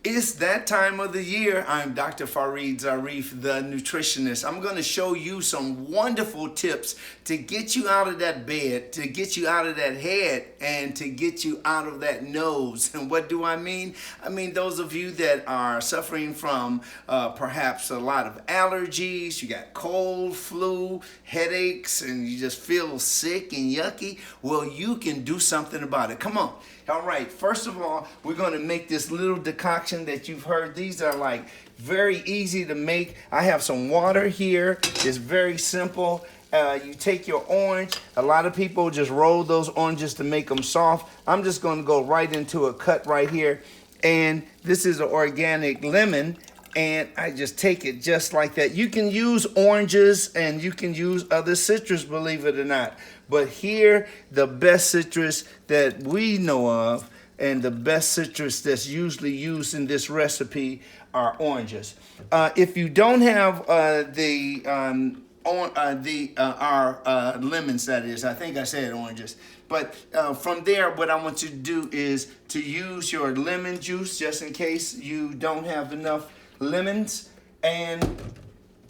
It's that time of the year. I'm Dr. Fareed Zarif, the nutritionist. I'm going to show you some wonderful tips to get you out of that bed, to get you out of that head, and to get you out of that nose. And what do I mean? I mean those of you that are suffering from perhaps a lot of allergies, you got cold, flu, headaches, and you just feel sick and yucky. Well, you can do something about it. Come on. All right, first of all, we're going to make this little decoction that you've heard. These are like very easy to make. I have some water here. It's very simple. You take your orange. A lot of people just roll those oranges to make them soft. I'm just going to go right into a cut right here. And this is an organic lemon. And I just take it just like that. You can use oranges and you can use other citrus, believe it or not. But here, the best citrus that we know of and the best citrus that's usually used in this recipe are oranges. If you don't have our lemons, that is, I think I said oranges. But from there, what I want you to do is to use your lemon juice just in case you don't have enough lemons, and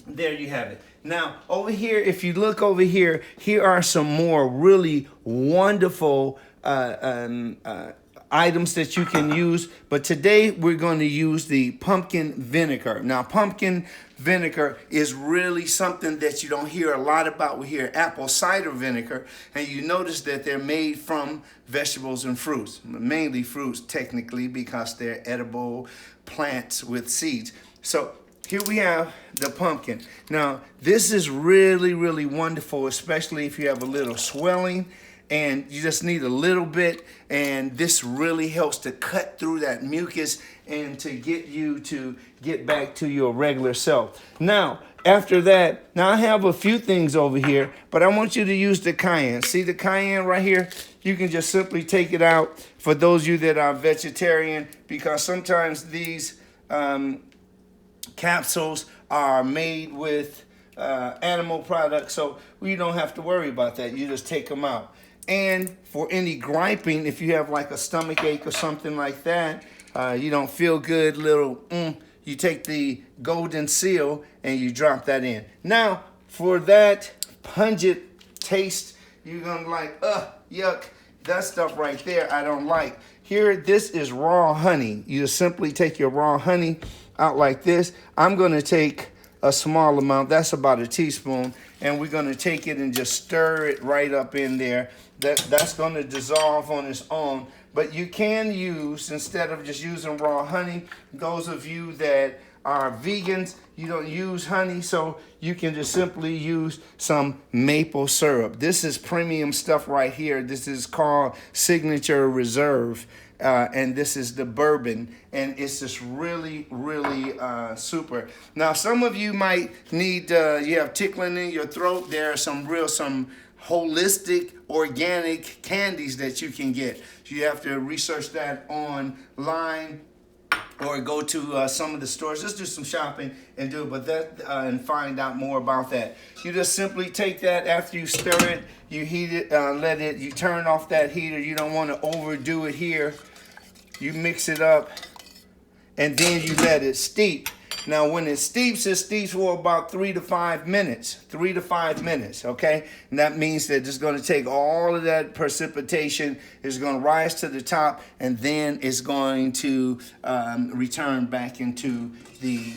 there you have it. Now over here, if you look over here, here are some more really wonderful items that you can use, but today we're going to use the pumpkin vinegar. Now pumpkin vinegar is really something that you don't hear a lot about. We hear apple cider vinegar, and you notice that they're made from vegetables and fruits, mainly fruits technically because they're edible plants with seeds. So here we have the pumpkin. Now this is really, really wonderful, especially if you have a little swelling and you just need a little bit, and this really helps to cut through that mucus and to get you to get back to your regular self. Now, after that, now I have a few things over here, but I want you to use the cayenne. See the cayenne right here? You can just simply take it out for those of you that are vegetarian, because sometimes these capsules are made with animal products, so we don't have to worry about that. You just take them out. And for any griping, if you have like a stomach ache or something like that, you don't feel good, you take the golden seal and you drop that in. Now, for that pungent taste, you're gonna like, yuck, that stuff right there I don't like. Here, this is raw honey. You just simply take your raw honey out like this. I'm gonna take a small amount, that's about a teaspoon, and we're gonna take it and just stir it right up in there. That's gonna dissolve on its own. But you can use, instead of just using raw honey, those of you that are vegans, you don't use honey, so you can just simply use some maple syrup. This is premium stuff right here. This is called Signature Reserve. And this is the bourbon, and it's just really, really super. Now, some of you might need, you have tickling in your throat. There are some holistic, organic candies that you can get. You have to research that online or go to some of the stores. Just do some shopping and do it, but and find out more about that. You just simply take that after you stir it, you heat it, you turn off that heater. You don't want to overdo it here. You mix it up, and then you let it steep. Now, when it steeps for about 3 to 5 minutes. 3 to 5 minutes, okay? And that means that it's going to take all of that precipitation, it's going to rise to the top, and then it's going to return back into the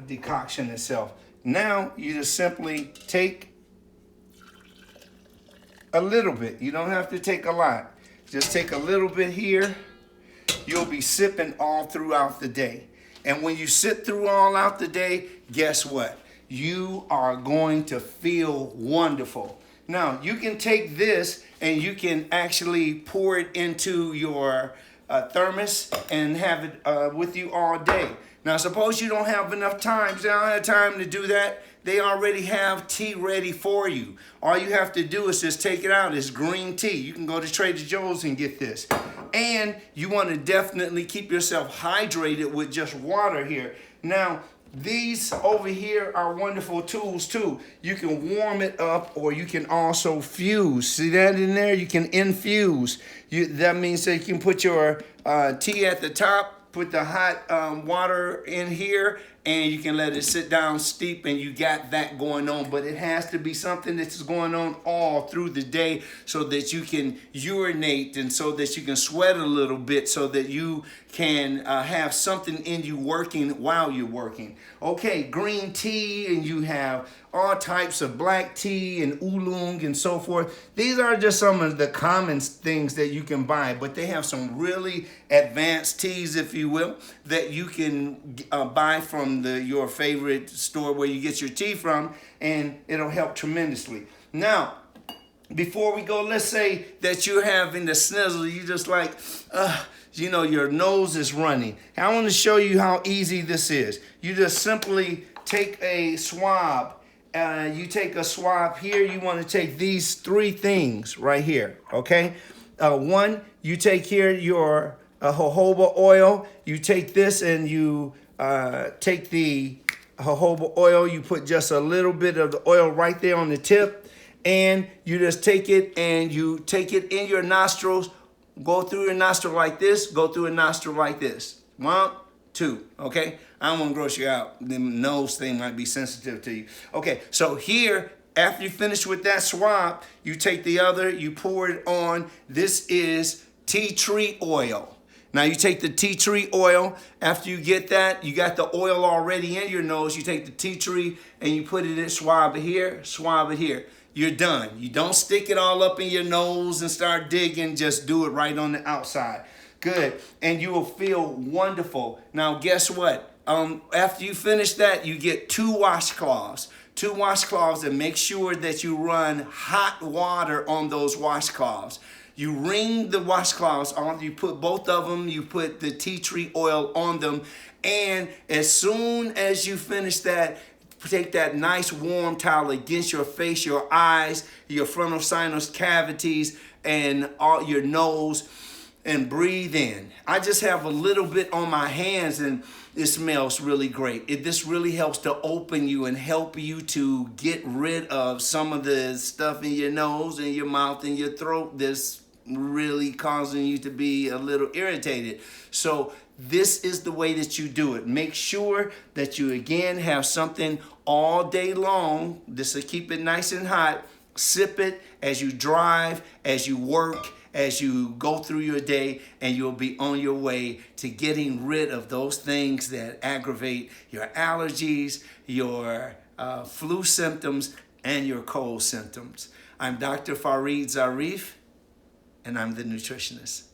decoction itself. Now, you just simply take a little bit. You don't have to take a lot. Just take a little bit here. You'll be sipping all throughout the day. And when you sip through all out the day, guess what? You are going to feel wonderful. Now, you can take this and you can actually pour it into your thermos and have it with you all day. Now, suppose you don't have enough time. So I don't have time to do that. They already have tea ready for you. All you have to do is just take it out. It's green tea. You can go to Trader Joe's and get this. And you want to definitely keep yourself hydrated with just water here. Now, These over here are wonderful tools too. You can warm it up, or you can also fuse. See that in there? You can infuse. That means that you can put your tea at the top, put the hot water in here, and you can let it sit down steep, and you got that going on. But it has to be something that's going on all through the day, so that you can urinate, and so that you can sweat a little bit, so that you can have something in you working while you're working. Okay, green tea, and you have all types of black tea and oolong and so forth. These are just some of the common things that you can buy, but they have some really advanced teas, if you will, that you can buy from your favorite store where you get your tea from, and it'll help tremendously. Now, before we go, let's say that you're having the snizzle, you just like, your nose is running. I want to show you how easy this is. You just simply take a swab. You take a swab here. You want to take these 3 things right here, okay? One, you take here your jojoba oil. You take this and you take the jojoba oil. You put just a little bit of the oil right there on the tip, and you just take it and you take it in your nostrils. Go through your nostril like this. Go through a nostril like this. 1, 2, okay? I don't want to gross you out. The nose thing might be sensitive to you. Okay, so here, after you finish with that swab, you take the other, you pour it on. This is tea tree oil. Now you take the tea tree oil. After you get that, you got the oil already in your nose. You take the tea tree and you put it in, swab it here, swab it here. You're done. You don't stick it all up in your nose and start digging. Just do it right on the outside. Good. And you will feel wonderful. Now, guess what? After you finish that, you get 2 washcloths. 2 washcloths, and make sure that you run hot water on those washcloths. You wring the washcloths on, you put both of them, you put the tea tree oil on them, and as soon as you finish that, take that nice warm towel against your face, your eyes, your frontal sinus cavities, and all your nose, and breathe in. I just have a little bit on my hands, and it smells really great. This really helps to open you and help you to get rid of some of the stuff in your nose and your mouth and your throat that's really causing you to be a little irritated. So this is the way that you do it. Make sure that you again have something all day long. This will keep it nice and hot. Sip it as you drive, as you work, as you go through your day, and you'll be on your way to getting rid of those things that aggravate your allergies, your flu symptoms, and your cold symptoms. I'm Dr. Fareed Zarif, and I'm the nutritionist.